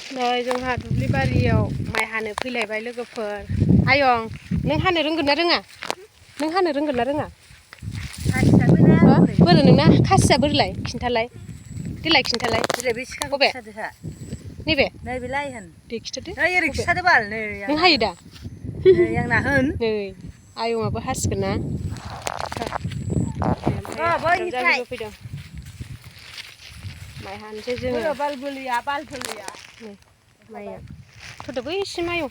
नै जोंहा दुब्लि बारियाव माइ हानो फैलायबाय लोगोफोर। आयं नों हानो रोंगोन ना रोङा? नों हानो रोंगोन ना रोङा? बोरो नोंना खासिया बोरैलाय खिन्थालाय देलाय खिन्थालाय। बे सिखाखौ बबे खिथादोहा नैबे नैबेलाय होन दे खिथादो। नै ओरै खिथादो बाल नै नों हायो दा? नै आंना होन नै आयंआबो हासिगोन ना? बैनिफ्राय फैदों माइ हानोसै जोङो। बाल बोलिया बाल बोलिया माइया थुदो बैसिम आयं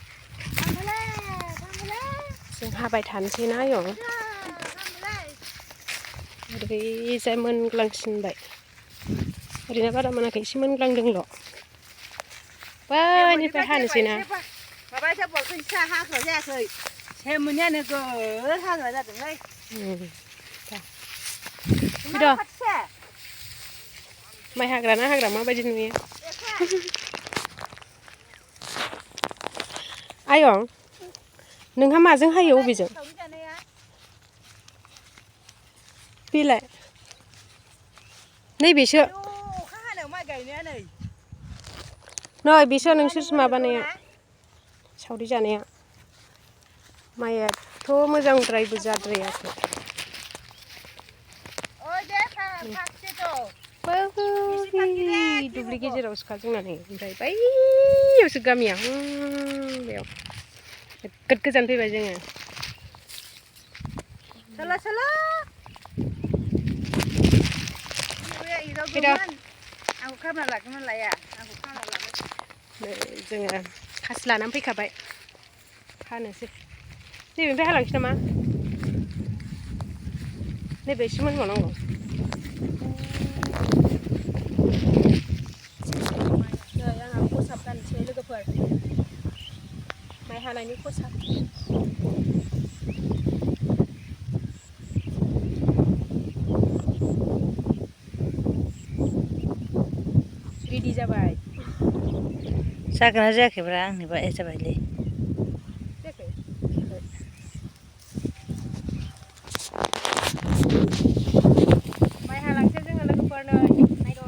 जों हाबाय थानोसै ना आयं। ओरैजाय मोनग्लांसिनबाय ओरैनो बारा मोनाखै एसे मोनग्लांदोंल'। बैनिफ्राय हानोसै ना। माबासो बलखौसो हाग्रा जायाखै सेमोननियानो गोर हाग्रा जादोंलै। फैद' माइ हाग्रा ना हाग्रा माबायदि नुयो? आयं नोंहा माजों हायो अबेजों? बेलाय नैबेसो अखा हानायाव माइ गायनाया नै बेसो नोंसोर माबानाया सावरि जानाया माइयाथ' मोजांद्रायबो जाद्रायाखै। दुब्लि गेजेरावसोखा जोंना नै ओमफ्राय बैयावसो गामिया बेयाव नोगोद गोजान फैबाय जोङो। आंखौ खामला लागोन ना लाया? आंखौ खामला लागोन। नै जोङो खासि लानानै फैखाबाय हानोसै। नैबेनिफ्राय हालांसै नामा? नैबे एसे मोनबावनांगौ। नै आंहा खसाब गानसै लोगोफोर माइ हानायनि खसाब। रेडि जाबाय। जागोन ना जायाखैब्रा आंनिबा जाबायलै। जायाखै? माइ हालांसै जोङो लोगोफोर नै नायद'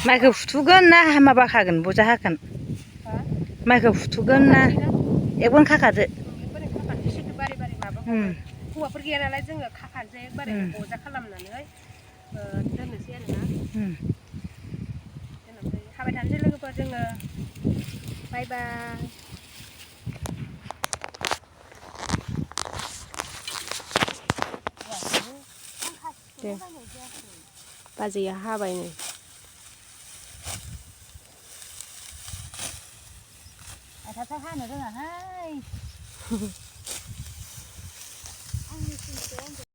माइखौ फुथुगोन ना माबा खागोन बजा हागोन? माइखौ फुथुगोन ना एकबार खाखादो? हौवाफोर गैया नालाय जोङो खाखानोसै एकबारे बजा खालामनानै दोननोसै आरोना। हाबाय थानोसै लोगोफोर जोङो बाय बाय। दे बाजैया हाबाय नै। हानो रोङाहाय।